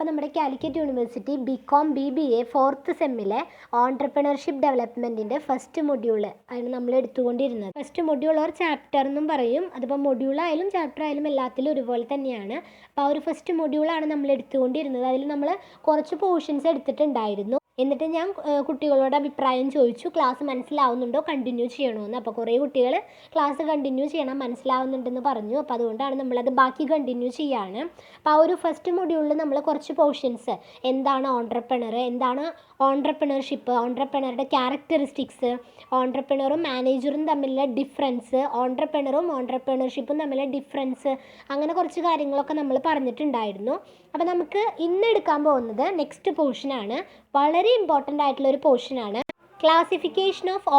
അപ്പോൾ നമ്മുടെ Calicut university BCom BBA 4th സെമ്മിലെ ഓൺട്രപ്രണർഷിപ്പ് ഡെവലപ്മെൻറ്റിൻ്റെ ഫസ്റ്റ് മൊഡ്യൂൾ ആണ് നമ്മൾ എടുത്തുകൊണ്ടിരുന്നത്. ഫസ്റ്റ് മൊഡ്യൂൾ ഓർ ചാപ്റ്റർ എന്നും പറയും. അതിപ്പോൾ മൊഡ്യൂളായാലും ചാപ്റ്റർ ആയാലും എല്ലാത്തിലും ഒരുപോലെ തന്നെയാണ്. അപ്പോൾ ആ ഒരു ഫസ്റ്റ് മൊഡ്യൂളാണ് നമ്മൾ എടുത്തുകൊണ്ടിരുന്നത്. അതിൽ നമ്മൾ കുറച്ച് പോർഷൻസ് എടുത്തിട്ടുണ്ടായിരുന്നു. എന്നിട്ട് ഞാൻ കുട്ടികളോട് അഭിപ്രായം ചോദിച്ചു, ക്ലാസ് മനസ്സിലാവുന്നുണ്ടോ, കണ്ടിന്യൂ ചെയ്യണമെന്ന്. അപ്പോൾ കുറേ കുട്ടികൾ ക്ലാസ് കണ്ടിന്യൂ ചെയ്യണം, മനസ്സിലാവുന്നുണ്ടെന്ന് പറഞ്ഞു. അപ്പോൾ അതുകൊണ്ടാണ് നമ്മളത് ബാക്കി കണ്ടിന്യൂ ചെയ്യാണ്. അപ്പോൾ ആ ഒരു ഫസ്റ്റ് മൊഡ്യൂളിൽ നമ്മൾ കുറച്ച് പോർഷൻസ്, എന്താണ് ഓൺട്രപ്രണർ, എന്താണ് ഓൺട്രപ്രണർഷിപ്പ്, ഓൺട്രപ്രണറുടെ ക്യാരക്ടറിസ്റ്റിക്സ്, ഓൺട്രപ്രണറും മാനേജറും തമ്മിലുള്ള ഡിഫറൻസ്, ഓൺട്രപ്രണർഷിപ്പും തമ്മിലുള്ള ഡിഫറൻസ്, അങ്ങനെ കുറച്ച് കാര്യങ്ങളൊക്കെ നമ്മൾ പറഞ്ഞിട്ടുണ്ടായിരുന്നു. അപ്പോൾ നമുക്ക് ഇന്ന് എടുക്കാൻ പോകുന്നത് നെക്സ്റ്റ് പോർഷനാണ്. വളരെ ഇമ്പോർട്ടൻ്റ് ആയിട്ടുള്ളൊരു പോർഷനാണ് ക്ലാസിഫിക്കേഷൻ ഓഫ്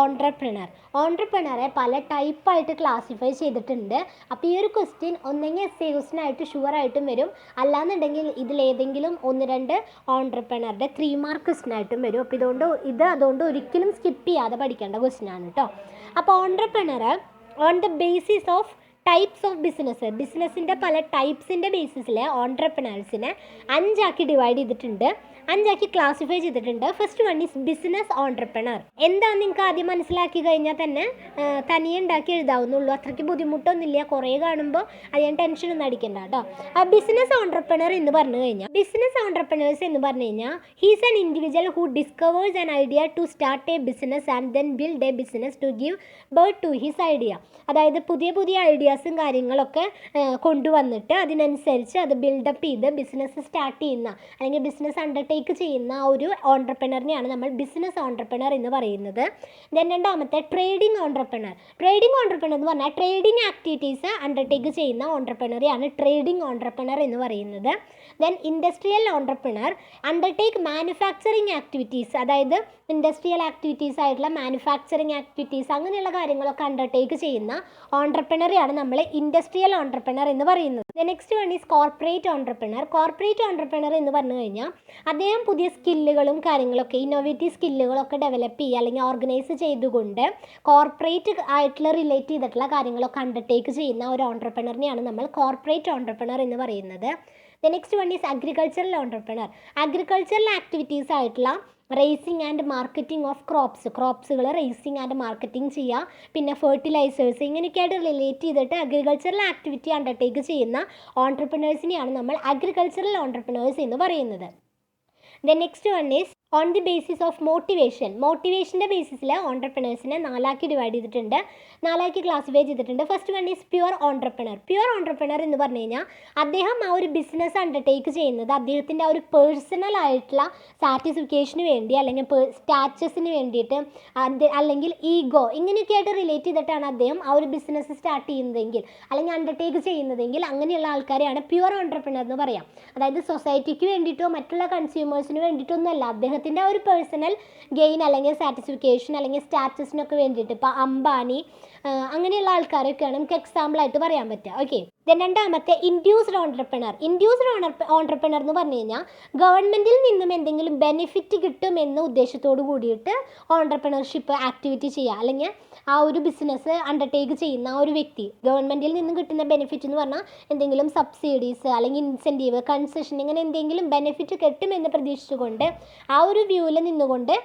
ഓൺട്രപ്രണറെ പല ടൈപ്പായിട്ട് ക്ലാസിഫൈ ചെയ്തിട്ടുണ്ട്. അപ്പോൾ ഈ ഒരു ക്വസ്റ്റ്യൻ ഒന്നെങ്കിൽ എസ് എ ക്വസ്റ്റ്യനായിട്ട് ഷുവറായിട്ടും വരും, അല്ലാന്നുണ്ടെങ്കിൽ ഇതിലേതെങ്കിലും 1-2 ഓൺട്രപ്രണറുടെ 3 മാർക്ക് ക്വസ്റ്റ്യനായിട്ടും വരും. അപ്പോൾ അതുകൊണ്ട് ഒരിക്കലും സ്കിപ്പ് ചെയ്യാതെ പഠിക്കേണ്ട ക്വസ്റ്റ്യനാണ് കേട്ടോ. അപ്പോൾ entrepreneur on the basis of types of ബിസിനസ്സിൻ്റെ പല ടൈപ്സിൻ്റെ ബേസിസിൽ ഓൺട്രപ്രണേഴ്സിനെ 5 ആക്കി ഡിവൈഡ് ചെയ്തിട്ടുണ്ട്, 5 ആക്കി ക്ലാസിഫൈ ചെയ്തിട്ടുണ്ട്. First one is business entrepreneur. എന്താണെന്ന് നിങ്ങൾക്ക് ആദ്യം മനസ്സിലാക്കി കഴിഞ്ഞാൽ തന്നെ തനിയെ ഉണ്ടാക്കി എഴുതാവുന്നുള്ളൂ, അത്രയ്ക്ക് ബുദ്ധിമുട്ടൊന്നുമില്ല. കുറേ കാണുമ്പോൾ അതിന് ടെൻഷനൊന്നും അടിക്കണ്ട കേട്ടോ. ആ ബിസിനസ് ഓൺട്രപ്രണർ എന്ന് പറഞ്ഞു കഴിഞ്ഞാൽ he's an individual who discovers an idea to start a business and then build a business to give birth to his idea. അതായത് പുതിയ ഐഡിയാസും കാര്യങ്ങളൊക്കെ കൊണ്ടുവന്നിട്ട് അതിനനുസരിച്ച് അത് ബിൽഡപ്പ് ചെയ്ത് ബിസിനസ് സ്റ്റാർട്ട് ചെയ്യുന്ന അല്ലെങ്കിൽ ബിസിനസ് അണ്ടർടേക്ക് ചെയ്യുന്ന ഒരു ഓൺട്രപ്രണറിനെയാണ് നമ്മൾ ബിസിനസ് ഓൺട്രപ്രണർ എന്ന് പറയുന്നത്. ദെൻ രണ്ടാമത്തെ ട്രേഡിംഗ് ഓൺട്രപ്രണർ എന്ന് പറഞ്ഞാൽ ട്രേഡിംഗ് ആക്ടിവിറ്റീസ് അണ്ടർടേക്ക് ചെയ്യുന്ന ഓൺട്രപ്രണറെയാണ് ട്രേഡിംഗ് ഓൺട്രപ്രണർ എന്ന് പറയുന്നത്. Then industrial entrepreneur undertake manufacturing activities, അതായത് ഇൻഡസ്ട്രിയൽ ആക്ടിവിറ്റീസ് ആയിട്ടുള്ള മാനുഫാക്ചറിങ് ആക്ടിവിറ്റീസ് അങ്ങനെയുള്ള കാര്യങ്ങളൊക്കെ അണ്ടർടേക്ക് ചെയ്യുന്ന ഓൺട്രപ്രണറെയാണ് നമ്മൾ ഇൻഡസ്ട്രിയൽ ഓൺട്രപ്രണർ എന്ന് പറയുന്നത്. The next one is corporate entrepreneur എന്ന് പറഞ്ഞു കഴിഞ്ഞാൽ അദ്ദേഹം പുതിയ സ്കില്ലുകളും കാര്യങ്ങളൊക്കെ ഇന്നോവേറ്റീവ് സ്കില്ലുകളൊക്കെ ഡെവലപ്പ് ചെയ്യുക അല്ലെങ്കിൽ ഓർഗനൈസ് ചെയ്തുകൊണ്ട് കോർപ്പറേറ്റ് ആയിട്ടുള്ള റിലേറ്റ് ചെയ്തിട്ടുള്ള കാര്യങ്ങളൊക്കെ അണ്ടർടേക്ക് ചെയ്യുന്ന ഒരു ഓൺട്രപ്രണറിനെയാണ് നമ്മൾ കോർപ്പറേറ്റ് ഓൺട്രപ്രണർ എന്ന് പറയുന്നത്. The next one is agricultural activities ആയിട്ടുള്ള റേസിംഗ് ആൻഡ് മാർക്കറ്റിംഗ് ഓഫ് ക്രോപ്സുകൾ റേസിംഗ് ആൻഡ് മാർക്കറ്റിംഗ് ചെയ്യുക, പിന്നെ ഫെർട്ടിലൈസേഴ്സ് ഇങ്ങനെയൊക്കെയായിട്ട് റിലേറ്റ് ചെയ്തിട്ട് അഗ്രികൾച്ചറൽ ആക്ടിവിറ്റി അണ്ടർടേക്ക് ചെയ്യുന്ന ഓൺട്രപ്രണേഴ്സിനെയാണ് നമ്മൾ അഗ്രികൾച്ചറൽ ഓൺട്രപ്രണേഴ്സ് എന്ന് പറയുന്നത്. The next one is on the basis of മോട്ടിവേഷൻ്റെ ബേസിസിൽ ഓൺട്രപ്രണേഴ്സിനെ 4 ആക്കി ഡിവൈഡ് ചെയ്തിട്ടുണ്ട്, 4 ആക്കി ക്ലാസിഫൈ ചെയ്തിട്ടുണ്ട്. First one is pure entrepreneur എന്ന് പറഞ്ഞു കഴിഞ്ഞാൽ അദ്ദേഹം ആ ഒരു ബിസിനസ് അണ്ടർടേക്ക് ചെയ്യുന്നത് അദ്ദേഹത്തിൻ്റെ ആ ഒരു പേഴ്സണൽ ആയിട്ടുള്ള സാറ്റിസ്ഫിക്കേഷന് വേണ്ടി അല്ലെങ്കിൽ സ്റ്റാറ്റസിന് വേണ്ടിയിട്ട് അല്ലെങ്കിൽ ഈഗോ ഇങ്ങനെയൊക്കെ ആയിട്ട് റിലേറ്റ് ചെയ്തിട്ടാണ് അദ്ദേഹം ആ ഒരു ബിസിനസ് സ്റ്റാർട്ട് ചെയ്യുന്നതെങ്കിൽ അല്ലെങ്കിൽ അണ്ടർടേക്ക് ചെയ്യുന്നതെങ്കിൽ അങ്ങനെയുള്ള ആൾക്കാരെയാണ് പ്യുവർ ഓൺട്രപ്രണർ എന്ന് പറയാം. അതായത് സൊസൈറ്റിക്ക് വേണ്ടിയിട്ടോ മറ്റുള്ള കൺസ്യൂമേഴ്സിന് വേണ്ടിയിട്ടൊന്നുമല്ല, അദ്ദേഹത്തിൻ്റെ ആ ഒരു പേഴ്സണൽ ഗെയിൻ അല്ലെങ്കിൽ സാറ്റിസ്ഫിക്കേഷൻ അല്ലെങ്കിൽ സ്റ്റാറ്റസിനൊക്കെ വേണ്ടിയിട്ട്. ഇപ്പോൾ അംബാനി അങ്ങനെയുള്ള ആൾക്കാരൊക്കെയാണ് നമുക്ക് എക്സാമ്പിളായിട്ട് പറയാൻ പറ്റുക. ഓക്കെ. ദെൻ രണ്ടാമത്തെ ഇൻഡ്യൂസ്ഡ് ഓൺട്രപ്രണർ എന്ന് പറഞ്ഞു കഴിഞ്ഞാൽ ഗവൺമെൻറ്റിൽ നിന്നും എന്തെങ്കിലും ബെനിഫിറ്റ് കിട്ടുമെന്ന ഉദ്ദേശത്തോട് കൂടിയിട്ട് ഓൺട്രപ്രണർഷിപ്പ് ആക്ടിവിറ്റി ചെയ്യുക അല്ലെങ്കിൽ ആ ഒരു ബിസിനസ് അണ്ടർടേക്ക് ചെയ്യുന്ന ആ ഒരു വ്യക്തി ഗവൺമെൻറ്റിൽ നിന്നും കിട്ടുന്ന ബെനിഫിറ്റ് എന്ന് പറഞ്ഞാൽ എന്തെങ്കിലും സബ്സിഡീസ് അല്ലെങ്കിൽ ഇൻസെൻറ്റീവ് കൺസെഷൻ ഇങ്ങനെ എന്തെങ്കിലും ബെനിഫിറ്റ് കിട്ടുമെന്ന് പ്രതീക്ഷിച്ചുകൊണ്ട് ആ ഒരു വ്യൂവിൽ നിന്നുകൊണ്ട്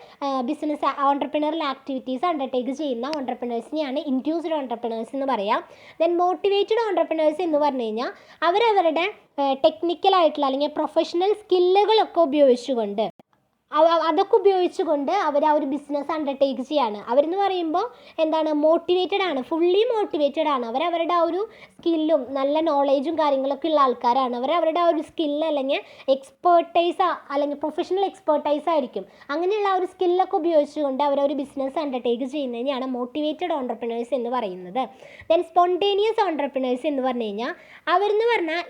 ബിസിനസ് ഓൺട്രപ്രണറൽ ആക്ടിവിറ്റീസ് അണ്ടർടേക്ക് ചെയ്യുന്ന ഓൺട്രപ്രണേഴ്സിനെയാണ് ഇൻഡ്യൂസ്ഡ് ഓൺട്രപ്രണേഴ്സ് എന്ന് പറയാം. ദെൻ മോട്ടിവേറ്റഡ് ഓൺട്രപ്രണേഴ്സ് എന്ന് പറഞ്ഞു കഴിഞ്ഞാൽ അവരവരുടെ ടെക്നിക്കലായിട്ടുള്ള അല്ലെങ്കിൽ പ്രൊഫഷണൽ സ്കില്ലുകളൊക്കെ ഉപയോഗിച്ചുകൊണ്ട് അവർ ആ ഒരു ബിസിനസ് അണ്ടർടേക്ക് ചെയ്യാണ്. അവരെന്ന് പറയുമ്പോൾ എന്താണ്, ഫുള്ളി മോട്ടിവേറ്റഡ് ആണ്. അവരവരുടെ ആ ഒരു സ്കില്ലും നല്ല നോളേജും കാര്യങ്ങളൊക്കെ ഉള്ള ആൾക്കാരാണ്. അവരവരുടെ ആ ഒരു സ്കില്ല് അല്ലെങ്കിൽ എക്സ്പേർട്ടൈസ് അല്ലെങ്കിൽ പ്രൊഫഷണൽ എക്സ്പേർട്ടൈസ് ആയിരിക്കും. അങ്ങനെയുള്ള ആ ഒരു സ്കില്ലൊക്കെ ഉപയോഗിച്ചുകൊണ്ട് അവരൊരു ബിസിനസ് അണ്ടർടേക്ക് ചെയ്യുന്നതിനെയാണ് മോട്ടിവേറ്റഡ് ഓൺട്രപ്രണേഴ്സ് എന്ന് പറയുന്നത്. ദെൻ സ്പോണ്ടേനിയസ് ഓൺട്രപ്രണേഴ്സ് എന്ന് പറഞ്ഞു കഴിഞ്ഞാൽ അവരെന്ന് പറഞ്ഞാൽ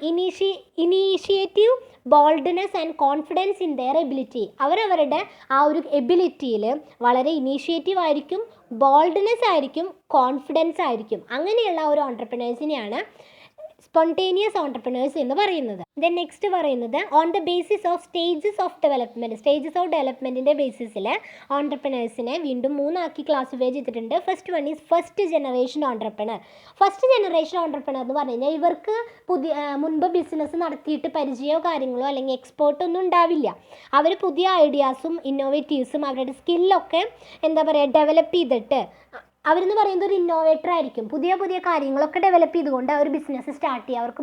initiative boldness and confidence in there ability. അവരവരുടെ ആ ഒരു എബിലിറ്റിയിൽ വളരെ ഇനീഷ്യേറ്റീവ് ആയിരിക്കും, ബോൾഡ്നെസ് ആയിരിക്കും, കോൺഫിഡൻസ് ആയിരിക്കും. അങ്ങനെയുള്ള ഒരു ഓൺട്രപ്രണേഴ്സിനെയാണ് സ്പോണ്ടേനിയസ് ഓൺടർപ്രണേഴ്സ് എന്ന് പറയുന്നത്. ദെൻ നെക്സ്റ്റ് പറയുന്നത് on the basis of stages of ഡെവലപ്മെൻറ്റിൻ്റെ ബേസിസിൽ ഓൺടർപ്രണേഴ്സിനെ വീണ്ടും 3 ക്ലാസിഫൈ ചെയ്തിട്ടുണ്ട്. First one is first generation entrepreneur. First generation entrepreneur എന്ന് പറഞ്ഞു കഴിഞ്ഞാൽ ഇവർക്ക് മുൻപ് ബിസിനസ് നടത്തിയിട്ട് പരിചയമോ കാര്യങ്ങളോ അല്ലെങ്കിൽ എക്സ്പേർട്ട് ഒന്നും ഉണ്ടാവില്ല. അവർ പുതിയ ഐഡിയാസും ഇന്നോവേറ്റീവ്സും അവരുടെ സ്കില്ലൊക്കെ ഡെവലപ്പ് ചെയ്തിട്ട് അവരെന്ന് പറയുന്നത് ഒരു ഇന്നോവേറ്റർ ആയിരിക്കും. പുതിയ പുതിയ കാര്യങ്ങളൊക്കെ ഡെവലപ്പ് ചെയ്തുകൊണ്ട് അവർ ബിസിനസ് സ്റ്റാർട്ട് ചെയ്യുക. അവർക്ക്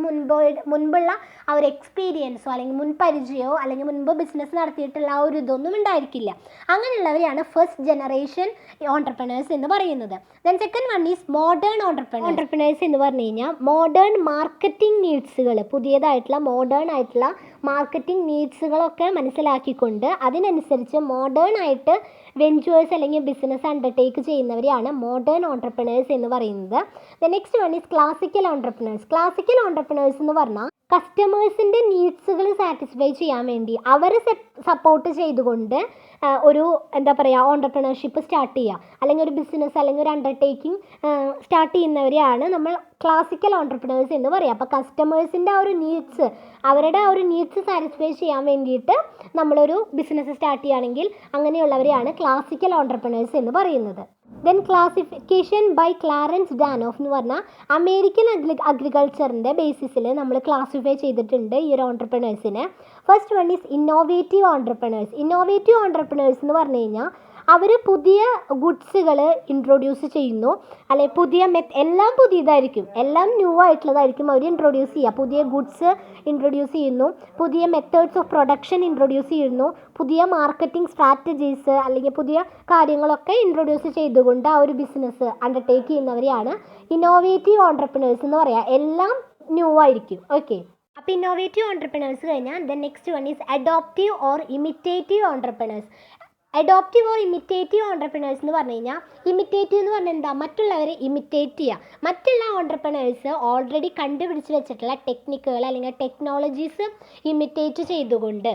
മുൻപുള്ള ആ ഒരു എക്സ്പീരിയൻസോ അല്ലെങ്കിൽ മുൻ പരിചയമോ അല്ലെങ്കിൽ മുൻപ് ബിസിനസ് നടത്തിയിട്ടുള്ള ആ ഒരു ഇതൊന്നും ഉണ്ടായിരിക്കില്ല. അങ്ങനെയുള്ളവരെയാണ് ഫസ്റ്റ് ജനറേഷൻ ഓൺടർപ്രണേഴ്സ് എന്ന് പറയുന്നത്. Then second one is modern entrepreneurs എന്ന് പറഞ്ഞു കഴിഞ്ഞാൽ മോഡേൺ മാർക്കറ്റിംഗ് നീഡ്സുകൾ, പുതിയതായിട്ടുള്ള മോഡേൺ ആയിട്ടുള്ള മാർക്കറ്റിംഗ് നീഡ്സുകളൊക്കെ മനസ്സിലാക്കിക്കൊണ്ട് അതിനനുസരിച്ച് മോഡേൺ ആയിട്ട് വെഞ്ചേഴ്സ് അല്ലെങ്കിൽ ബിസിനസ് അണ്ടർടേക്ക് ചെയ്യുന്നവരെയാണ് മോഡേൺ ഓൺടർപ്രണേഴ്സ് എന്ന് പറയുന്നത്. The next one is classical entrepreneurs. Classical entrepreneurs എന്ന് പറഞ്ഞാൽ കസ്റ്റമേഴ്സിൻ്റെ നീഡ്സുകൾ സാറ്റിസ്ഫൈ ചെയ്യാൻ വേണ്ടി അവരെ സപ്പോർട്ട് ചെയ്തുകൊണ്ട് ഒരു ഓൺടർപ്രണർഷിപ്പ് സ്റ്റാർട്ട് ചെയ്യുക അല്ലെങ്കിൽ ഒരു ബിസിനസ് അല്ലെങ്കിൽ ഒരു അണ്ടർടേക്കിംഗ് സ്റ്റാർട്ട് ചെയ്യുന്നവരെയാണ് നമ്മൾ ക്ലാസിക്കൽ ഓൺടർപ്രണേഴ്സ് എന്ന് പറയുക. അപ്പോൾ കസ്റ്റമേഴ്സിൻ്റെ ആ ഒരു നീഡ്സ്, അവരുടെ ആ ഒരു നീഡ്സ് സാറ്റിസ്ഫൈ ചെയ്യാൻ വേണ്ടിയിട്ട് നമ്മളൊരു ബിസിനസ് സ്റ്റാർട്ട് ചെയ്യുകയാണെങ്കിൽ അങ്ങനെയുള്ളവരെയാണ് ക്ലാസിക്കൽ ഓൺടർപ്രണേഴ്സ് എന്ന് പറയുന്നത്. ദെൻ ക്ലാസിഫിക്കേഷൻ ബൈ ക്ലാരൻസ് ഡാനോഫ് എന്ന് പറഞ്ഞാൽ അമേരിക്കൻ അഗ്രികൾച്ചറിൻ്റെ ബേസിസിൽ നമ്മൾ ക്ലാസിഫൈ ചെയ്തിട്ടുണ്ട് ഈ ഒരു ഓൺടർപ്രണേഴ്സിനെ. First one is innovative entrepreneurs. Innovative entrepreneurs എന്ന് പറഞ്ഞു കഴിഞ്ഞാൽ അവർ പുതിയ ഗുഡ്സുകൾ ഇൻട്രൊഡ്യൂസ് ചെയ്യുന്നു, അല്ലെങ്കിൽ എല്ലാം പുതിയതായിരിക്കും, എല്ലാം ന്യൂ ആയിട്ടുള്ളതായിരിക്കും അവർ ഇൻട്രൊഡ്യൂസ് ചെയ്യുക. പുതിയ ഗുഡ്സ് ഇൻട്രൊഡ്യൂസ് ചെയ്യുന്നു, പുതിയ മെത്തേഡ്സ് ഓഫ് പ്രൊഡക്ഷൻ ഇൻട്രൊഡ്യൂസ് ചെയ്യുന്നു, പുതിയ മാർക്കറ്റിംഗ് സ്ട്രാറ്റജീസ് അല്ലെങ്കിൽ പുതിയ കാര്യങ്ങളൊക്കെ ഇൻട്രൊഡ്യൂസ് ചെയ്തുകൊണ്ട് ആ ഒരു ബിസിനസ് അണ്ടർടേക്ക് ചെയ്യുന്നവരെയാണ് ഇന്നോവേറ്റീവ് ഓൺടർപ്രണേഴ്സ് എന്ന് പറയുക. എല്ലാം ന്യൂ ആയിരിക്കും. ഓക്കെ, അപ്പോൾ ഇന്നോവേറ്റീവ് ഓൺടർപ്രണേഴ്സ് കഴിഞ്ഞാൽ then next one is adoptive or imitative entrepreneurs. Adoptive or imitative entrepreneurs എന്ന് പറഞ്ഞു കഴിഞ്ഞാൽ, ഇമിറ്റേറ്റീവ് എന്ന് പറഞ്ഞാൽ എന്താ, മറ്റുള്ളവരെ ഇമിറ്റേറ്റ് ചെയ്യുക. മറ്റുള്ള ഓൺടർപ്രണേഴ്സ് ഓൾറെഡി കണ്ടുപിടിച്ച് വെച്ചിട്ടുള്ള ടെക്നിക്കുകൾ അല്ലെങ്കിൽ ടെക്നോളജീസ് ഇമിറ്റേറ്റ് ചെയ്തുകൊണ്ട്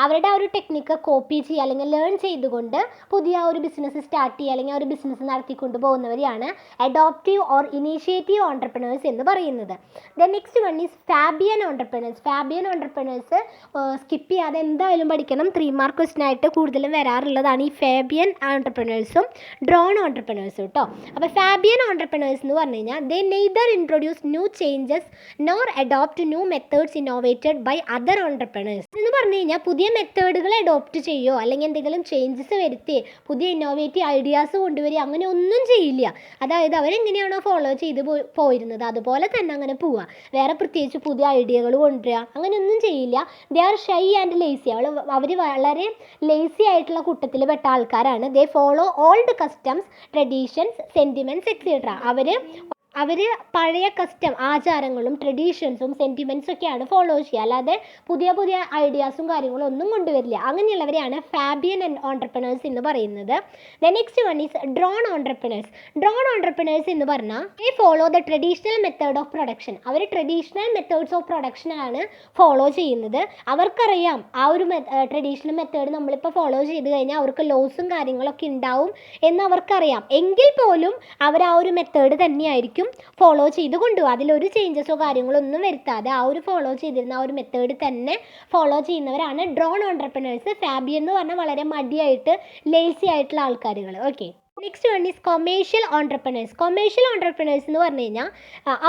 അവരുടെ ആ ഒരു ടെക്നിക്ക് കോപ്പി ചെയ്യുക അല്ലെങ്കിൽ ലേൺ ചെയ്തുകൊണ്ട് പുതിയ ഒരു ബിസിനസ് സ്റ്റാർട്ട് ചെയ്യുക അല്ലെങ്കിൽ ഒരു ബിസിനസ് നടത്തിക്കൊണ്ട് പോകുന്നവരെയാണ് അഡോപ്റ്റീവ് ഓർ ഇനീഷ്യേറ്റീവ് ഓൺടർപ്രണേഴ്സ് എന്ന് പറയുന്നത്. Then next one is Fabian entrepreneurs. Fabian entrepreneurs skip ചെയ്യാതെ എന്തായാലും പഠിക്കണം. 3 മാർക്ക് ക്വസ്റ്റ്യൻ ആയിട്ട് കൂടുതലും വരാറുള്ളതാണ് ഈ ഫാബിയൻ ഓൺടർപ്രണേഴ്സും ഡ്രോൺ ഓൺടർപ്രണേഴ്സും കേട്ടോ. അപ്പോൾ ഫാബിയൻ ഓൺടർപ്രണേഴ്സ് എന്ന് പറഞ്ഞു കഴിഞ്ഞാൽ they neither introduce new changes nor adopt new methods innovated by other entrepreneurs. എന്ന് പറഞ്ഞു കഴിഞ്ഞാൽ പുതിയ മെത്തേഡുകൾ അഡോപ്റ്റ് ചെയ്യുമോ അല്ലെങ്കിൽ എന്തെങ്കിലും ചേഞ്ചസ് വരുത്തി പുതിയ ഇന്നോവേറ്റീവ് ഐഡിയാസ് കൊണ്ടുവരിക അങ്ങനെ ഒന്നും ചെയ്യില്ല. അതായത് അവരെങ്ങനെയാണോ ഫോളോ ചെയ്ത് പോയിരുന്നത് അതുപോലെ തന്നെ അങ്ങനെ പോവുക. വേറെ പ്രത്യേകിച്ച് പുതിയ ഐഡിയകൾ കൊണ്ടുവരിക അങ്ങനെയൊന്നും ചെയ്യില്ല. They are shy and lazy. അവർ വളരെ ലേസി ആയിട്ടുള്ള കൂട്ടത്തിൽ പെട്ട ആൾക്കാരാണ്. They follow old customs, traditions, sentiments etcetera. അവർ പഴയ ആചാരങ്ങളും ട്രഡീഷൻസും സെൻറ്റിമെൻറ്റ്സും ഒക്കെയാണ് ഫോളോ ചെയ്യുക. അല്ലാതെ പുതിയ പുതിയ ഐഡിയാസും കാര്യങ്ങളും ഒന്നും കൊണ്ടുവരില്ല. അങ്ങനെയുള്ളവരെയാണ് ഫാബിയൻ ഓൺടർപ്രണേഴ്സ് എന്ന് പറയുന്നത്. The next one is drone entrepreneurs. Drone entrepreneurs എന്ന് പറഞ്ഞാൽ they follow the traditional method of production. അവർ ട്രഡീഷണൽ മെത്തേഡ്സ് ഓഫ് പ്രൊഡക്ഷനാണ് ഫോളോ ചെയ്യുന്നത്. അവർക്കറിയാം ആ ഒരു ട്രഡീഷണൽ മെത്തേഡ് നമ്മളിപ്പോൾ ഫോളോ ചെയ്ത് കഴിഞ്ഞാൽ അവർക്ക് ലോസും കാര്യങ്ങളൊക്കെ ഉണ്ടാവും എന്ന് അവർക്കറിയാം. എങ്കിൽ പോലും അവർ ആ ഒരു മെത്തേഡ് തന്നെയായിരിക്കും ഫോളോ ചെയ്ത് കൊണ്ടുപോകുക. അതിലൊരു ചേഞ്ചസോ കാര്യങ്ങളോ ഒന്നും വരുത്താതെ ആ ഒരു ഫോളോ ചെയ്തിരുന്ന ആ ഒരു മെത്തേഡ് തന്നെ ഫോളോ ചെയ്യുന്നവരാണ് ഡ്രോൺ ഓൺടർപ്രണേഴ്സ്. ഫാബിയൻ എന്ന് പറഞ്ഞാൽ വളരെ മടിയായിട്ട് ലേസി ആയിട്ടുള്ള ആൾക്കാരുകൾ. Okay, next one is commercial entrepreneurs. Commercial entrepreneurs എന്ന് പറഞ്ഞു കഴിഞ്ഞാൽ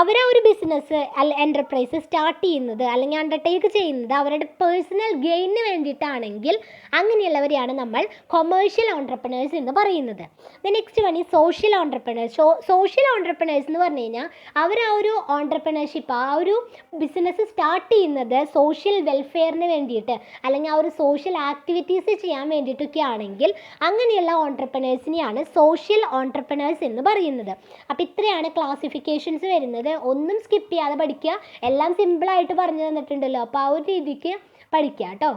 അവരാ ഒരു ബിസിനസ് എൻ്റർപ്രൈസ് സ്റ്റാർട്ട് ചെയ്യുന്നത് അല്ലെങ്കിൽ അണ്ടർടേക്ക് ചെയ്യുന്നത് അവരുടെ പേഴ്സണൽ ഗെയിനിന് വേണ്ടിയിട്ടാണെങ്കിൽ അങ്ങനെയുള്ളവരെയാണ് നമ്മൾ കൊമേഴ്ഷ്യൽ ഓൺടർപ്രണേഴ്സ് എന്ന് പറയുന്നത്. Next one is social entrepreneurs. Social entrepreneurs എന്ന് പറഞ്ഞു കഴിഞ്ഞാൽ അവർ ആ ഒരു ഓൺടർപ്രണർഷിപ്പ് ആ ഒരു ബിസിനസ് സ്റ്റാർട്ട് ചെയ്യുന്നത് സോഷ്യൽ വെൽഫെയറിന് വേണ്ടിയിട്ട് അല്ലെങ്കിൽ ആ ഒരു സോഷ്യൽ ആക്ടിവിറ്റീസ് ചെയ്യാൻ വേണ്ടിയിട്ടൊക്കെ ആണെങ്കിൽ അങ്ങനെയുള്ള ഓൺടർപ്രണേഴ്സിനെയാണ് സോഷ്യൽ ഓൺടർപ്രണേഴ്സ് എന്ന് പറയുന്നത്. അപ്പോൾ ഇത്രയാണ് ക്ലാസിഫിക്കേഷൻസ് വരുന്നത്. ഒന്നും സ്കിപ്പ് ചെയ്യാതെ പഠിക്കുക. എല്ലാം സിമ്പിളായിട്ട് പറഞ്ഞു തന്നിട്ടുണ്ടല്ലോ. അപ്പോൾ ആ ഒരു രീതിക്ക് പഠിക്കുക കേട്ടോ.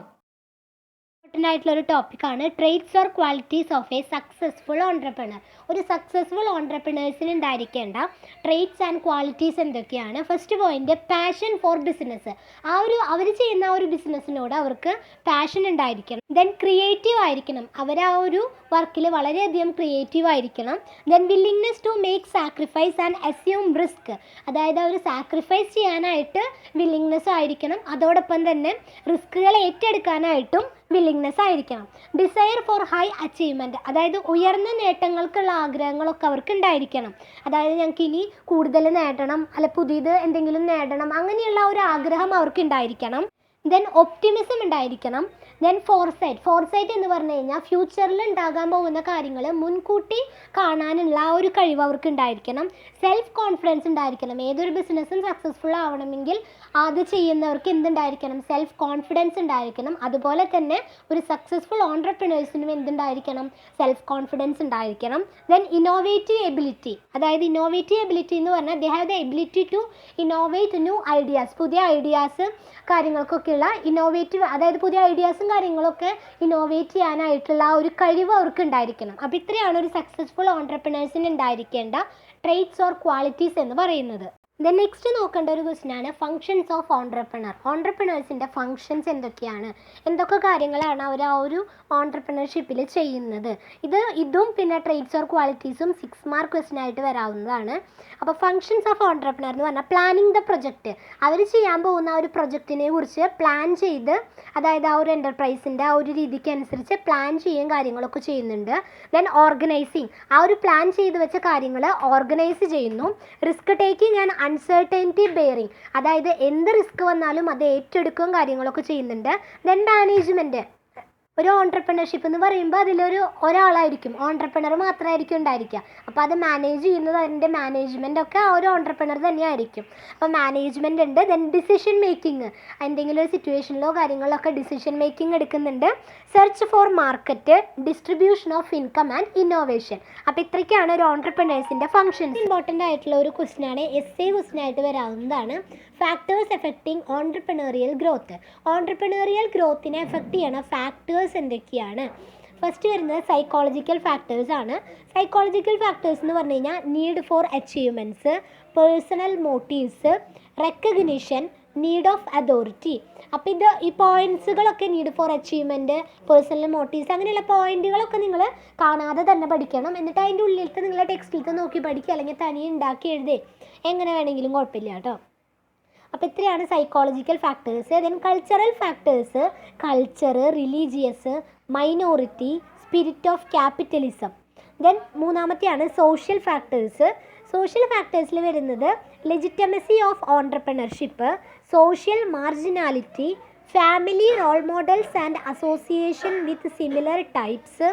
ഇമ്പോർട്ടൻ്റ് ആയിട്ടുള്ളൊരു ടോപ്പിക്കാണ് traits or qualities of a successful entrepreneur. ഒരു സക്സസ്ഫുൾ ഓൺട്രപ്രണേഴ്സിന് ഉണ്ടായിരിക്കേണ്ട ട്രേറ്റ്സ് ആൻഡ് ക്വാളിറ്റീസ് എന്തൊക്കെയാണ്? First point, passion for business. അവർ ചെയ്യുന്ന ഒരു ബിസിനസ്സിനോട് അവർക്ക് പാഷൻ ഉണ്ടായിരിക്കണം. ദെൻ ക്രിയേറ്റീവ് ആയിരിക്കണം, അവർ ആ ഒരു വർക്കിൽ വളരെയധികം ക്രിയേറ്റീവ് ആയിരിക്കണം. Then willingness to make sacrifice and assume risk, അതായത് അവർ സാക്രിഫൈസ് ചെയ്യാനായിട്ട് വില്ലിങ്നെസ് ആയിരിക്കണം, അതോടൊപ്പം തന്നെ റിസ്കുകൾ ഏറ്റെടുക്കാനായിട്ടും വില്ലിങ്നെസ് ആയിരിക്കണം. ഡിസയർ ഫോർ ഹൈ അച്ചീവ്മെൻറ്റ്, അതായത് ഉയർന്ന നേട്ടങ്ങൾക്കുള്ള ആഗ്രഹങ്ങളൊക്കെ അവർക്ക് ഉണ്ടായിരിക്കണം. അതായത് ഞങ്ങൾക്ക് ഇനി കൂടുതൽ നേടണം, അല്ല പുതിയത് എന്തെങ്കിലും നേടണം, അങ്ങനെയുള്ള ഒരു ആഗ്രഹം അവർക്ക് ഉണ്ടായിരിക്കണം. ദെൻ ഒപ്റ്റിമിസം ഉണ്ടായിരിക്കണം. ദെൻ ഫോർസൈറ്റ് എന്ന് പറഞ്ഞു കഴിഞ്ഞാൽ ഫ്യൂച്ചറിൽ ഉണ്ടാകാൻ പോകുന്ന കാര്യങ്ങൾ മുൻകൂട്ടി കാണാനുള്ള ആ ഒരു കഴിവ് അവർക്ക് ഉണ്ടായിരിക്കണം. സെൽഫ് കോൺഫിഡൻസ് ഉണ്ടായിരിക്കണം. ഏതൊരു ബിസിനസ്സും സക്സസ്ഫുൾ ആവണമെങ്കിൽ അത് ചെയ്യുന്നവർക്ക് എന്തുണ്ടായിരിക്കണം? സെൽഫ് കോൺഫിഡൻസ് ഉണ്ടായിരിക്കണം. അതുപോലെ തന്നെ ഒരു സക്സസ്ഫുൾ ഓൺട്രപ്രണേഴ്സിനും എന്തുണ്ടായിരിക്കണം? സെൽഫ് കോൺഫിഡൻസ് ഉണ്ടായിരിക്കണം. ദെൻ ഇന്നോവേറ്റീവ് എബിലിറ്റി, അതായത് ഇന്നോവേറ്റീവ് എബിലിറ്റി എന്ന് പറഞ്ഞാൽ they have the ability to innovate new ideas, പുതിയ ഐഡിയാസ് കാര്യങ്ങൾക്കൊക്കെയുള്ള ഇന്നോവേറ്റീവ്, അതായത് പുതിയ ഐഡിയാസും കാര്യങ്ങളൊക്കെ ഇന്നോവേറ്റ് ചെയ്യാനായിട്ടുള്ള ആ ഒരു കഴിവ് അവർക്ക് ഉണ്ടായിരിക്കണം. അപ്പോൾ ഇത്രയാണ് ഒരു സക്സസ്ഫുൾ ഓൺട്രപ്രണേഴ്സിന് ഉണ്ടായിരിക്കേണ്ട ട്രേറ്റ്സ് ഓർ ക്വാളിറ്റീസ് എന്ന് പറയുന്നത്. ദെൻ നെക്സ്റ്റ് നോക്കേണ്ട ഒരു ക്വസ്റ്റ്യനാണ് ഫങ്ഷൻസ് ഓഫ് ഓൺട്രപ്രണർ. ഓൺട്രപ്രണേഴ്സിൻ്റെ ഫങ്ഷൻസ് എന്തൊക്കെയാണ്, എന്തൊക്കെ കാര്യങ്ങളാണ് അവർ ആ ഒരു ഓൺട്രപ്രണർഷിപ്പിൽ ചെയ്യുന്നത്? ഇതും പിന്നെ ട്രേറ്റ്സ് ഓർ ക്വാളിറ്റീസും 6 മാർക്ക് ക്വസ്റ്റ്യൻ ആയിട്ട് വരാവുന്നതാണ്. അപ്പോൾ ഫങ്ഷൻസ് ഓഫ് ഓൺട്രപ്രണർ എന്ന് പറഞ്ഞാൽ പ്ലാനിങ് ദ പ്രൊജക്റ്റ്, അവർ ചെയ്യാൻ പോകുന്ന ആ ഒരു പ്രൊജക്റ്റിനെ കുറിച്ച് പ്ലാൻ ചെയ്ത്, അതായത് ആ ഒരു എൻ്റർപ്രൈസിൻ്റെ ആ ഒരു രീതിക്ക് അനുസരിച്ച് പ്ലാൻ ചെയ്യുകയും കാര്യങ്ങളൊക്കെ ചെയ്യുന്നുണ്ട്. ദെൻ ഓർഗനൈസിങ്, ആ ഒരു പ്ലാൻ ചെയ്ത് വെച്ച കാര്യങ്ങൾ ഓർഗനൈസ് ചെയ്യുന്നു. Risk taking and uncertainty bearing, അതായത് എന്ത് റിസ്ക് വന്നാലും അത് ഏറ്റെടുക്കുകയും കാര്യങ്ങളൊക്കെ ചെയ്യുന്നുണ്ട്. ദെൻ മാനേജ്മെൻറ്റ്, ഒരു ഓൺട്രപ്രണർഷിപ്പ് എന്ന് പറയുമ്പോൾ ഒരാളായിരിക്കും, ഓൺട്രപ്രണർ മാത്രമായിരിക്കും ഉണ്ടായിരിക്കുക. അപ്പോൾ അത് മാനേജ് ചെയ്യുന്നത്, അതിൻ്റെ മാനേജ്മെൻറ്റൊക്കെ ആ ഒരു ഓൺട്രപ്രണർ തന്നെയായിരിക്കും. അപ്പോൾ മാനേജ്മെൻറ്റ് ഉണ്ട്. ദെൻ ഡിസിഷൻ മേക്കിംഗ്, എന്തെങ്കിലും ഒരു സിറ്റുവേഷനിലോ കാര്യങ്ങളിലൊക്കെ ഡിസിഷൻ മേക്കിംഗ് എടുക്കുന്നുണ്ട്. Search for market, distribution of income and innovation. അപ്പോൾ ഇത്രയ്ക്കാണ് ഒരു ഓൺട്രപ്രണേഴ്സിൻ്റെ ഫങ്ഷൻസ്. ഇമ്പോർട്ടൻ്റ് ആയിട്ടുള്ള ഒരു ക്വസ്റ്റ്യനാണ്, എസ്സേ ക്വസ്റ്റ്യൻ ആയിട്ട് വരാവുന്നതാണ്. Factors affecting entrepreneurial growth. Entrepreneurial ഗ്രോത്തിനെ എഫക്റ്റ് ചെയ്യണ ഫാക്ടേഴ്സ് എന്തൊക്കെയാണ്? ഫസ്റ്റ് വരുന്നത് സൈക്കോളജിക്കൽ ഫാക്ടേഴ്സ് ആണ്. സൈക്കോളജിക്കൽ ഫാക്ടേഴ്സ് എന്ന് പറഞ്ഞു കഴിഞ്ഞാൽ need for achievements, personal motives, recognition, need of authority. അപ്പോൾ ഈ പോയിൻറ്റ്സുകളൊക്കെ need for achievement, personal motives, അങ്ങനെയുള്ള പോയിൻറ്റുകളൊക്കെ നിങ്ങൾ കാണാതെ തന്നെ പഠിക്കണം. എന്നിട്ട് അതിൻ്റെ ഉള്ളിലത്തെ നിങ്ങളെ ടെക്സ്റ്റിലത്തെ നോക്കി പഠിക്കുക, അല്ലെങ്കിൽ തനിയെ ഉണ്ടാക്കി എഴുതേ, എങ്ങനെ വേണമെങ്കിലും കുഴപ്പമില്ല കേട്ടോ. അപ്പോൾ ഇത്രയാണ് psychological factors. Then cultural factors, culture, religious, minority, spirit of capitalism. Then മൂന്നാമത്തെയാണ് സോഷ്യൽ ഫാക്ടേഴ്സ്. സോഷ്യൽ ഫാക്ടേഴ്സിൽ വരുന്നത് legitimacy of entrepreneurship, social marginality, family role models and association with similar types,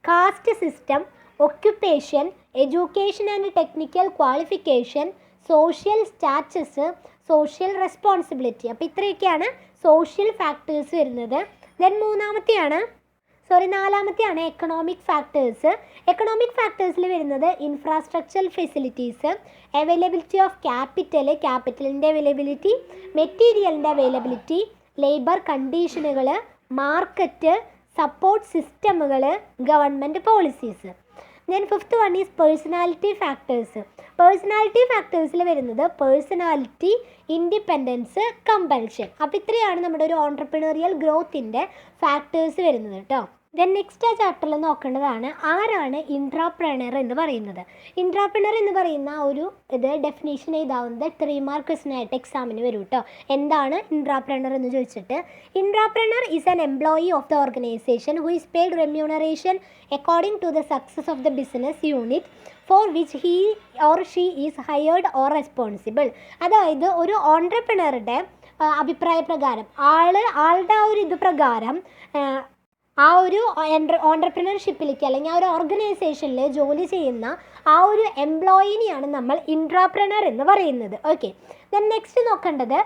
caste system, occupation, education and technical qualification, social status, social responsibility. അപ്പോൾ ഇത്രയൊക്കെയാണ് social factors വരുന്നത്. Then നാലാമത്തെയാണ് economic factors. Economic ഫാക്ടേഴ്സിൽ വരുന്നത് infrastructural facilities, availability of ക്യാപിറ്റലിൻ്റെ availability, മെറ്റീരിയലിൻ്റെ availability, labour കണ്ടീഷനുകൾ, market, support സിസ്റ്റമുകൾ, government policies. Then fifth one is personality factors. Personality ഫാക്ടേഴ്സിൽ വരുന്നത് പേഴ്സണാലിറ്റി, ഇൻഡിപെൻഡൻസ്, കമ്പൽഷൻ. അപ്പോൾ ഇത്രയാണ് നമ്മുടെ ഒരു ഓൺട്രപ്രണറിയൽ ഗ്രോത്തിൻ്റെ ഫാക്ടേഴ്സ് വരുന്നത് കേട്ടോ. ദെൻ നെക്സ്റ്റ് ആ ചാപ്റ്ററിൽ നോക്കേണ്ടതാണ് ആരാണ് ഇൻട്രാപ്രണർ എന്ന് പറയുന്നത്. ഇൻട്രാപ്രണർ എന്ന് പറയുന്ന ഒരു ഡെഫിനേഷൻ എഴുതാവുന്നത് 3 മാർക്ക് ക്വസ്റ്റ്യൻ ആയിട്ട് എക്സാമിന് വരും കേട്ടോ. എന്താണ് ഇൻട്രാപ്രണർ എന്ന് ചോദിച്ചിട്ട്, intrapreneur is an employee of the organisation who is paid remuneration according to the success of the business unit for which he or she is hired or responsible. അതായത് ഒരു ഓൺട്രപ്രണറുടെ അഭിപ്രായ പ്രകാരം ആളുടെ ആ ഒരു പ്രകാരം ആ ഒരു ഓൺട്രപ്രണർഷിപ്പിലേക്ക് അല്ലെങ്കിൽ ആ ഒരു ഓർഗനൈസേഷനിൽ ജോലി ചെയ്യുന്ന ആ ഒരു എംപ്ലോയിനെയാണ് നമ്മൾ ഇൻട്രാപ്രണർ എന്ന് പറയുന്നത്. ഓക്കെ, ദെൻ നെക്സ്റ്റ് നോക്കേണ്ടത്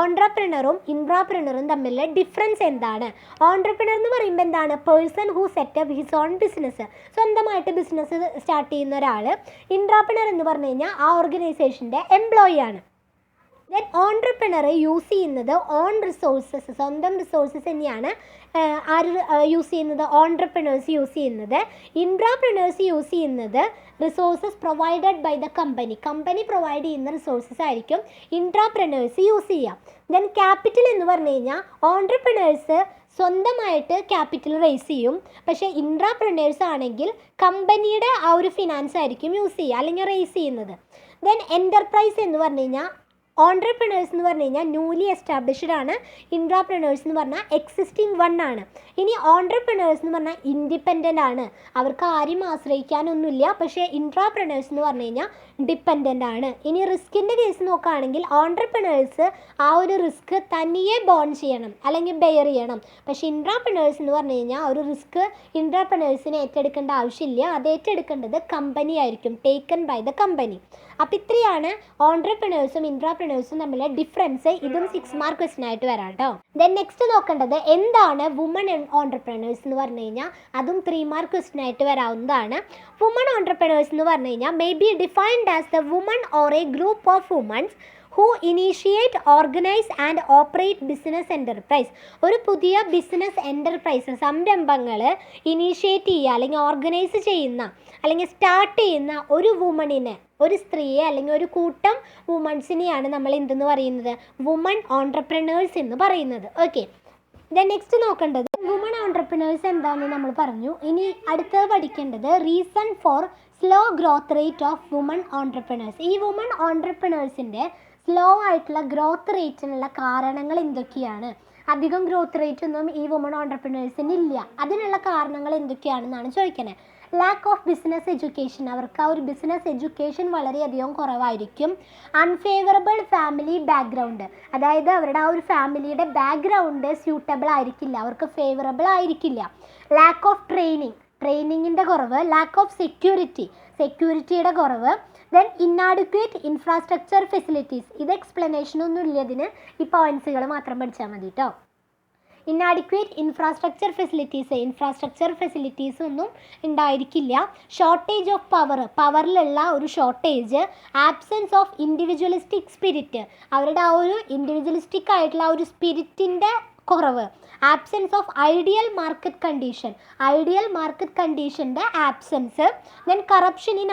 ഓൺട്രപ്രണറും ഇൻട്രാപ്രണറും തമ്മിലുള്ള ഡിഫറൻസ് എന്താണ്? ഓൺട്രപ്രണർ എന്ന് പറയുമ്പോൾ എന്താണ്? Person who set up his own business, സ്വന്തമായിട്ട് ബിസിനസ് സ്റ്റാർട്ട് ചെയ്യുന്ന ഒരാൾ. ഇൻട്രാപ്രണർ എന്ന് പറഞ്ഞു കഴിഞ്ഞാൽ ആ ഓർഗനൈസേഷൻ്റെ എംപ്ലോയി ആണ്. ദെൻ ഓൺട്രപ്രണർ യൂസ് ചെയ്യുന്നത് ഓൺ റിസോഴ്സസ്, സ്വന്തം റിസോഴ്സസ് തന്നെയാണ് ആര് യൂസ് ചെയ്യുന്നത്? ഓൺട്രപ്രണേഴ്സ് യൂസ് ചെയ്യുന്നത്. ഇൻട്രാപ്രണേഴ്സ് യൂസ് ചെയ്യുന്നത് resources provided by the company provide ചെയ്യുന്ന റിസോഴ്സസ് ആയിരിക്കും ഇൻട്രാപ്രണേഴ്സ് യൂസ് ചെയ്യാം. ദെൻ ക്യാപിറ്റൽ എന്ന് പറഞ്ഞു കഴിഞ്ഞാൽ ഓൺട്രപ്രണേഴ്സ് സ്വന്തമായിട്ട് ക്യാപിറ്റൽ റേസ് ചെയ്യും, പക്ഷേ ഇൻട്രാപ്രണേഴ്സ് ആണെങ്കിൽ കമ്പനിയുടെ ആ ഒരു ഫിനാൻസ് ആയിരിക്കും യൂസ് ചെയ്യുക അല്ലെങ്കിൽ റേസ് ചെയ്യുന്നത്. ദെൻ എൻ്റർപ്രൈസ് എന്ന് പറഞ്ഞു കഴിഞ്ഞാൽ ഓൺട്രപ്രണേഴ്സ് എന്ന് പറഞ്ഞു കഴിഞ്ഞാൽ ന്യൂലി എസ്റ്റാബ്ലിഷ്ഡ് ആണ്. ഇൻട്രാപ്രണേഴ്സ് എന്ന് പറഞ്ഞാൽ എക്സിസ്റ്റിംഗ് വൺ ആണ്. ഇനി ഓൺട്രപ്രണേഴ്സ് എന്ന് പറഞ്ഞാൽ ഇൻഡിപെൻഡൻ്റ് ആണ്, അവർക്ക് ആരും ആശ്രയിക്കാനൊന്നുമില്ല. പക്ഷേ ഇൻട്രാപ്രണേഴ്സ് എന്ന് പറഞ്ഞു കഴിഞ്ഞാൽ ഡിപ്പെൻഡൻ്റ് ആണ്. ഇനി റിസ്കിൻ്റെ കേസ് നോക്കുകയാണെങ്കിൽ ഓൺട്രപ്രണേഴ്സ് ആ ഒരു റിസ്ക് തനിയെ ബോൺ ചെയ്യണം അല്ലെങ്കിൽ ബെയർ ചെയ്യണം. പക്ഷേ ഇൻട്രാപ്രണേഴ്സ് എന്ന് പറഞ്ഞു കഴിഞ്ഞാൽ ഒരു റിസ്ക് ഇൻട്രാപ്രണേഴ്സിന് ഏറ്റെടുക്കേണ്ട ആവശ്യമില്ല, അത് ഏറ്റെടുക്കേണ്ടത് കമ്പനി ആയിരിക്കും, ടേക്കൺ ബൈ ദ കമ്പനി. അപ്പോൾ ഇത്രയാണ് ഓൺട്രപ്രണേഴ്സും ഇൻട്രാപ്രണേഴ്സും തമ്മിലെ ഡിഫറൻസ്. ഇതും 6 മാർക്ക് ക്വസ്റ്റ്യൻ ആയിട്ട് വരാം കേട്ടോ. ദെൻ നെക്സ്റ്റ് നോക്കേണ്ടത് എന്താണ് വുമൺ ഓൺട്രപ്രണേഴ്സ് എന്ന് പറഞ്ഞു കഴിഞ്ഞാൽ അതും 3 മാർക്ക് ക്വസ്റ്റ്യൻ ആയിട്ട് വരാവുന്നതാണ്. വുമൺ ഓൺട്രപ്രണേഴ്സ് എന്ന് പറഞ്ഞു കഴിഞ്ഞാൽ may be defined as the woman or a group of womens who initiate, organise and operate business enterprise. ഒരു പുതിയ ബിസിനസ് എൻ്റർപ്രൈസ് സംരംഭങ്ങൾ ഇനീഷ്യേറ്റ് ചെയ്യുക അല്ലെങ്കിൽ ഓർഗനൈസ് ചെയ്യുന്ന അല്ലെങ്കിൽ സ്റ്റാർട്ട് ചെയ്യുന്ന ഒരു വുമണിനെ, ഒരു സ്ത്രീയെ അല്ലെങ്കിൽ ഒരു കൂട്ടം വുമൺസിനെയാണ് നമ്മൾ എന്തെന്ന് പറയുന്നത്? വുമൺ ഓൺട്രപ്രണേഴ്സ് എന്ന് പറയുന്നത്. ഓക്കെ, ദെൻ നെക്സ്റ്റ് നോക്കേണ്ടത് വുമൺ ഓൺട്രപ്രണേഴ്സ് എന്താണെന്ന് നമ്മൾ പറഞ്ഞു. ഇനി അടുത്തത് പഠിക്കേണ്ടത് reason for slow growth rate of woman entrepreneurs. ഈ വുമൺ ഓൺട്രപ്രണേഴ്സിൻ്റെ സ്ലോ ആയിട്ടുള്ള ഗ്രോത്ത് റേറ്റിനുള്ള കാരണങ്ങൾ എന്തൊക്കെയാണ്? അധികം ഗ്രോത്ത് റേറ്റ് ഒന്നും ഈ വുമൺ ഓൺട്രപ്രണേഴ്സിന് ഇല്ല. അതിനുള്ള കാരണങ്ങൾ എന്തൊക്കെയാണെന്നാണ് ചോദിക്കണേ. ലാക്ക് ഓഫ് ബിസിനസ് എഡ്യൂക്കേഷൻ, അവർക്ക് ആ ഒരു ബിസിനസ് എഡ്യൂക്കേഷൻ വളരെയധികം കുറവായിരിക്കും. അൺഫേവറബിൾ ഫാമിലി ബാക്ക്ഗ്രൗണ്ട്, അതായത് അവരുടെ ആ ഒരു ഫാമിലിയുടെ ബാക്ക്ഗ്രൗണ്ട് സ്യൂട്ടബിൾ ആയിരിക്കില്ല, അവർക്ക് ഫേവറബിൾ ആയിരിക്കില്ല. ലാക്ക് ഓഫ് ട്രെയിനിങ്ങിൻ്റെ കുറവ്. ലാക്ക് ഓഫ് സെക്യൂരിറ്റിയുടെ കുറവ്. Then inadequate infrastructure facilities. ഇത് എക്സ്പ്ലനേഷനൊന്നും ഇല്ല, ഇതിന് ഈ പോയിൻറ്റ്സുകൾ മാത്രം പഠിച്ചാൽ മതി കേട്ടോ. ഇന്നാഡിക്വേറ്റ് ഇൻഫ്രാസ്ട്രക്ചർ ഫെസിലിറ്റീസ് ഒന്നും ഉണ്ടായിരിക്കില്ല. ഷോർട്ടേജ് ഓഫ് പവറിലുള്ള ഒരു shortage. Absence of individualistic spirit, അവരുടെ ആ ഒരു ഇൻഡിവിജ്വലിസ്റ്റിക് ആയിട്ടുള്ള ആ ഒരു സ്പിരിറ്റിൻ്റെ കുറവ്. ആബ്സെൻസ് ഓഫ് ഐഡിയൽ മാർക്കറ്റ് കണ്ടീഷൻ്റെ ആബ്സെൻസ്. ദെൻ കറപ്ഷൻ ഇൻ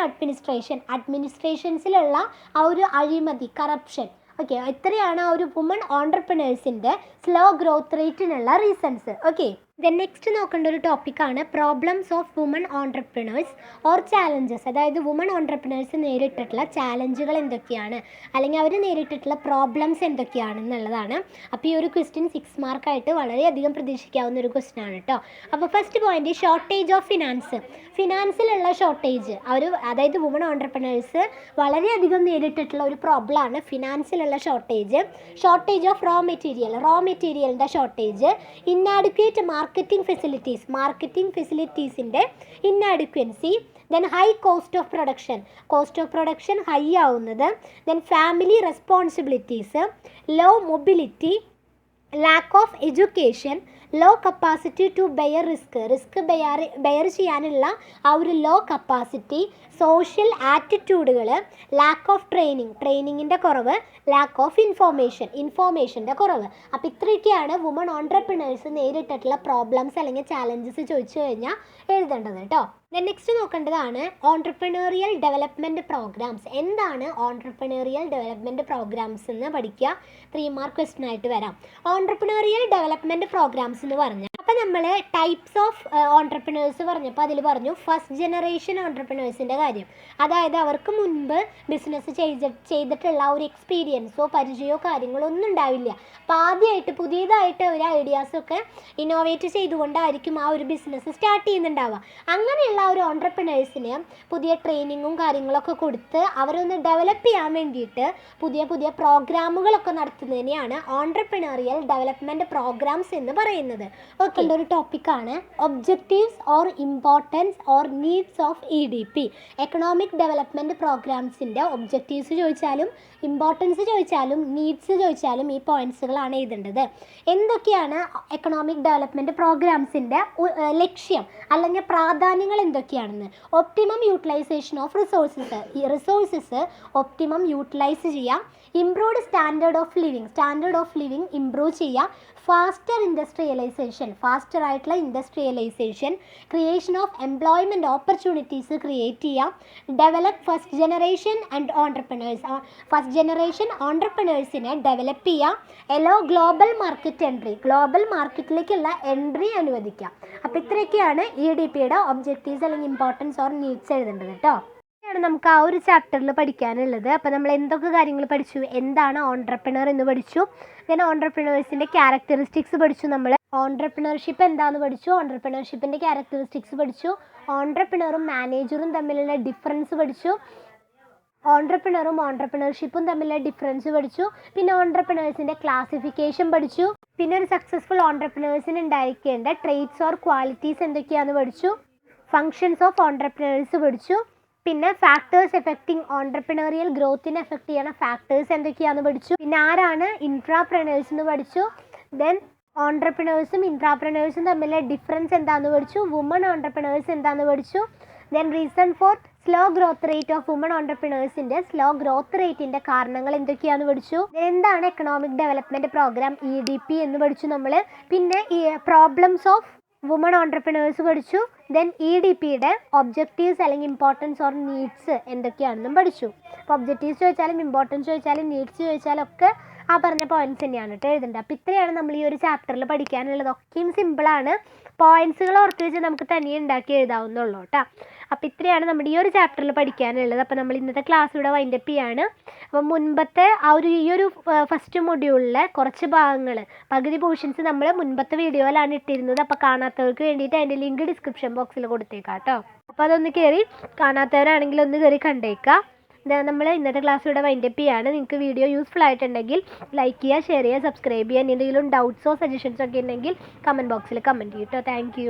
അഡ്മിനിസ്ട്രേഷൻസിലുള്ള ആ ഒരു അഴിമതി, കറപ്ഷൻ. ഓക്കെ, ഇത്രയാണ് ആ ഒരു വുമൺ ഓൺട്രപ്രണേഴ്സിൻ്റെ സ്ലോ ഗ്രോത്ത് റേറ്റിനുള്ള റീസൺസ്. ഓക്കെ, ദെൻ നെക്സ്റ്റ് നോക്കേണ്ട ഒരു ടോപ്പിക്കാണ് problems of woman entrepreneurs or challenges. അതായത് വുമൺ ഓൺട്രപ്രണേഴ്സ് നേരിട്ടിട്ടുള്ള ചാലഞ്ചുകൾ എന്തൊക്കെയാണ് അല്ലെങ്കിൽ അവർ നേരിട്ടിട്ടുള്ള പ്രോബ്ലംസ് എന്തൊക്കെയാണെന്നുള്ളതാണ്. അപ്പോൾ ഈ ഒരു ക്വസ്റ്റ്യൻ 6 മാർക്കായിട്ട് വളരെയധികം പ്രതീക്ഷിക്കാവുന്ന ഒരു ക്വസ്റ്റ്യൻ ആണ് കേട്ടോ. അപ്പോൾ ഫസ്റ്റ് പോയിന്റ്, ഷോർട്ടേജ് ഓഫ് ഫിനാൻസിലുള്ള ഷോർട്ടേജ്. അതായത് വുമൺ ഓൺട്രപ്രണേഴ്സ് വളരെയധികം നേരിട്ടിട്ടുള്ള ഒരു പ്രോബ്ലമാണ് ഫിനാൻസിലുള്ള ഷോർട്ടേജ് ഓഫ് റോ മെറ്റീരിയലിൻ്റെ ഷോർട്ടേജ്. ഇന്നാഡിക്വേറ്റ് മാർക്കറ്റിംഗ് ഫെസിലിറ്റീസിൻ്റെ inadequacy. Then high cost of production high ആവുന്നത്. Then family responsibilities, low mobility, lack of education, low capacity to bear risk bear ചെയ്യാനുള്ള ആ ഒരു ലോ കപ്പാസിറ്റി. സോഷ്യൽ ആറ്റിറ്റ്യൂഡുകൾ, ലാക്ക് ഓഫ് ട്രെയിനിങ്ങിൻ്റെ കുറവ്, lack of ഇൻഫോർമേഷൻ്റെ കുറവ്. അപ്പോൾ ഇത്രയൊക്കെയാണ് വുമൺ ഓൺട്രപ്രണേഴ്സ് നേരിട്ടിട്ടുള്ള പ്രോബ്ലംസ് അല്ലെങ്കിൽ ചാലഞ്ചസ് ചോദിച്ചു കഴിഞ്ഞാൽ എഴുതേണ്ടത് കേട്ടോ. ദെൻ നെക്സ്റ്റ് നോക്കേണ്ടതാണ് ഓൺട്രപ്രണേറിയൽ ഡെവലപ്മെൻറ്റ് പ്രോഗ്രാംസ്. എന്താണ് ഓൺട്രപ്രണേറിയൽ ഡെവലപ്മെൻറ്റ് പ്രോഗ്രാംസ് എന്ന് പഠിക്കുക. 3 മാർക്ക് ക്വസ്റ്റ്യൻ ആയിട്ട് വരാം. ഓൺട്രപ്രണേറിയൽ ഡെവലപ്മെൻറ്റ് പ്രോഗ്രാംസ് എന്ന് പറഞ്ഞാൽ അപ്പോൾ നമ്മൾ ടൈപ്സ് ഓഫ് ഓൺട്രപ്രണേഴ്സ് പറഞ്ഞപ്പോൾ അതിൽ പറഞ്ഞു ഫസ്റ്റ് ജനറേഷൻ ഓൺട്രപ്രണേഴ്സിൻ്റെ കാര്യം. അതായത് അവർക്ക് മുൻപ് ബിസിനസ് ചെയ്തിട്ടുള്ള ഒരു എക്സ്പീരിയൻസോ പരിചയമോ കാര്യങ്ങളോ ഒന്നും ഉണ്ടാവില്ല. അപ്പോൾ ആദ്യമായിട്ട് പുതിയതായിട്ട് ഒരു ഐഡിയാസൊക്കെ ഇന്നോവേറ്റ് ചെയ്തുകൊണ്ടായിരിക്കും ആ ഒരു ബിസിനസ് സ്റ്റാർട്ട് ചെയ്യുന്നുണ്ടാവുക. അങ്ങനെയുള്ള ഒരു ഓൺട്രപ്രണേഴ്സിന് പുതിയ ട്രെയിനിങ്ങും കാര്യങ്ങളൊക്കെ കൊടുത്ത് അവരൊന്ന് ഡെവലപ്പ് ചെയ്യാൻ വേണ്ടിയിട്ട് പുതിയ പ്രോഗ്രാമുകളൊക്കെ നടത്തുന്നതിനെയാണ് ഓൺട്രപ്രണേറിയൽ ഡെവലപ്മെൻറ്റ് പ്രോഗ്രാംസ് എന്ന് പറയുന്നത്. ഓക്കെ, നോക്കേണ്ട ഒരു ടോപ്പിക്കാണ് objectives or importance or needs of EDP. Economic development പ്രോഗ്രാംസിൻ്റെ ഒബ്ജക്റ്റീവ്സ് ചോദിച്ചാലും ഇമ്പോർട്ടൻസ് ചോദിച്ചാലും നീഡ്സ് ചോദിച്ചാലും ഈ പോയിൻറ്റ്സുകളാണ് എഴുതേണ്ടത്. എന്തൊക്കെയാണ് എക്കണോമിക് ഡെവലപ്മെൻറ്റ് പ്രോഗ്രാംസിൻ്റെ ലക്ഷ്യം അല്ലെങ്കിൽ പ്രാധാന്യങ്ങൾ എന്തൊക്കെയാണെന്ന്? ഒപ്റ്റിമം യൂട്ടിലൈസേഷൻ ഓഫ് റിസോഴ്സസ്, ഈ റിസോഴ്സസ് ഒപ്റ്റിമം യൂട്ടിലൈസ് ചെയ്യാം. Improved standard of living improve ചെയ്യുക. ഫാസ്റ്റർ ഇൻഡസ്ട്രിയലൈസേഷൻ, ഫാസ്റ്റർ ആയിട്ടുള്ള industrialisation. Creation of employment opportunities create ചെയ്യാം. Develop first generation and entrepreneurs, first generation ഓൺട്രപ്രണേഴ്സിനെ ഡെവലപ്പ് ചെയ്യാം. Allow global market entry, global മാർക്കറ്റിലേക്കുള്ള entry അനുവദിക്കാം. അപ്പോൾ ഇത്രയൊക്കെയാണ് EDPയുടെ ഒബ്ജക്റ്റീവ്സ് അല്ലെങ്കിൽ ഇമ്പോർട്ടൻസ് ഓർ നീഡ്സ് എഴുതേണ്ടത് കേട്ടോ. ാണ് നമുക്ക് ആ ഒരു ചാപ്റ്ററിൽ പഠിക്കാനുള്ളത്. അപ്പോൾ നമ്മൾ എന്തൊക്കെ കാര്യങ്ങൾ പഠിച്ചു? എന്താണ് ഓൺട്രപ്രണർ എന്ന് പഠിച്ചു. ദെൻ ഓൺട്രപ്രണേഴ്സിൻ്റെ ക്യാരക്ടറിസ്റ്റിക്സ് പഠിച്ചു. നമ്മൾ ഓൺട്രപ്രണർഷിപ്പ് എന്താണെന്ന് പഠിച്ചു. ഓൺട്രപ്രണർഷിപ്പിൻ്റെ ക്യാരക്ടറിസ്റ്റിക്സ് പഠിച്ചു. ഓൺട്രപ്രണറും മാനേജറും തമ്മിലുള്ള ഡിഫറൻസ് പഠിച്ചു. ഓൺട്രപ്രണറും ഓൺട്രപ്രണർഷിപ്പും തമ്മിലുള്ള ഡിഫറൻസ് പഠിച്ചു. പിന്നെ ഓൺട്രപ്രണേഴ്സിൻ്റെ ക്ലാസിഫിക്കേഷൻ പഠിച്ചു. പിന്നെ ഒരു സക്സസ്ഫുൾ ഓൺട്രപ്രണേഴ്സിന് ഉണ്ടായിരിക്കേണ്ട ട്രെയ്റ്റ്സ് ഓർ ക്വാളിറ്റീസ് എന്തൊക്കെയാണെന്ന് പഠിച്ചു. ഫങ്ഷൻസ് ഓഫ് ഓൺട്രപ്രണേഴ്സ് പഠിച്ചു. പിന്നെ ഫാക്ടേഴ്സ് എഫക്റ്റിംഗ് ഓൺട്രപ്രണറിയൽ ഗ്രോത്തിനെ എഫക്റ്റ് ചെയ്യുന്ന ഫാക്ടേഴ്സ് എന്തൊക്കെയാണെന്ന് പഠിച്ചു. പിന്നെ ആരാണ് ഇൻട്രാപ്രണേഴ്സ് എന്ന് പഠിച്ചു. ദെൻ ഓൺട്രപ്രണേഴ്സും ഇൻട്രാപ്രണേഴ്സും തമ്മിലുള്ള ഡിഫറൻസ് എന്താണെന്ന് പഠിച്ചു. വുമൺ ഓൺട്രപ്രണേഴ്സ് എന്താണെന്ന് പഠിച്ചു. Then reason for slow growth rate of woman ഓൺട്രപ്രണേഴ്സിൻ്റെ സ്ലോ ഗ്രോത്ത് റേറ്റിൻ്റെ കാരണങ്ങൾ എന്തൊക്കെയാണെന്ന് പഠിച്ചു. എന്താണ് എക്കണോമിക് ഡെവലപ്മെൻറ്റ് പ്രോഗ്രാം EDP എന്ന് പഠിച്ചു നമ്മൾ. പിന്നെ ഈ പ്രോബ്ലംസ് ഓഫ് വുമൺ ഓൺട്രപ്രണേഴ്സ് പഠിച്ചു. ദെൻ EDPയുടെ ഒബ്ജക്റ്റീവ്സ് അല്ലെങ്കിൽ ഇമ്പോർട്ടൻസ് ഓർ നീഡ്സ് എന്തൊക്കെയാണെന്നും പഠിച്ചു. അപ്പോൾ ഒബ്ജക്റ്റീവ്സ് ചോദിച്ചാലും ഇമ്പോർട്ടൻസ് ചോദിച്ചാലും നീഡ്സ് ചോദിച്ചാലും ഒക്കെ ആ പറഞ്ഞ പോയിൻറ്റ്സ് തന്നെയാണ് കേട്ടോ എഴുതേണ്ടത്. അപ്പോൾ ഇത്രയാണ് നമ്മൾ ഈ ഒരു ചാപ്റ്ററിൽ പഠിക്കാനുള്ളത്. ഒക്കെയും സിമ്പിളാണ്. പോയിൻറ്റ്സുകൾ ഓർത്ത് വെച്ച് നമുക്ക് തനിയെ ഉണ്ടാക്കി എഴുതാവുന്നുള്ളൂ കേട്ടോ. അപ്പോൾ ഇത്രയാണ് നമ്മുടെ ഈ ഒരു ചാപ്റ്ററിൽ പഠിക്കാനുള്ളത്. അപ്പോൾ നമ്മൾ ഇന്നത്തെ ക്ലാസ് ഇവിടെ വൈൻഡപ്പ് ചെയ്യാണ്. അപ്പോൾ മുൻപത്തെ ഈ ഒരു ഫസ്റ്റ് മൊഡ്യൂളിലെ കുറച്ച് ഭാഗങ്ങൾ, പകുതി പോർഷൻസ് നമ്മൾ മുൻപത്തെ വീഡിയോയിലാണ് ഇട്ടിരുന്നത്. അപ്പോൾ കാണാത്തവർക്ക് വേണ്ടിയിട്ട് അതിൻ്റെ ലിങ്ക് ഡിസ്ക്രിപ്ഷൻ ബോക്സിൽ കൊടുത്തേക്കാം കേട്ടോ. അപ്പോൾ അതൊന്ന് കയറി, കാണാത്തവരാണെങ്കിൽ ഒന്ന് കയറി കണ്ടേക്കാം. നമ്മൾ ഇന്നത്തെ ക്ലാസ് ഇവിടെ വൈൻഡപ്പ് ചെയ്യാണ്. നിങ്ങൾക്ക് വീഡിയോ യൂസ്ഫുൾ ആയിട്ടുണ്ടെങ്കിൽ ലൈക്ക് ചെയ്യുക, ഷെയർ ചെയ്യുക, സബ്സ്ക്രൈബ് ചെയ്യുക. എന്തെങ്കിലും ഡൗട്ട്സോ സജഷൻസോ ഒക്കെ ഉണ്ടെങ്കിൽ കമൻറ്റ് ബോക്സിൽ കമൻറ്റ് ചെയ്യും കേട്ടോ. താങ്ക്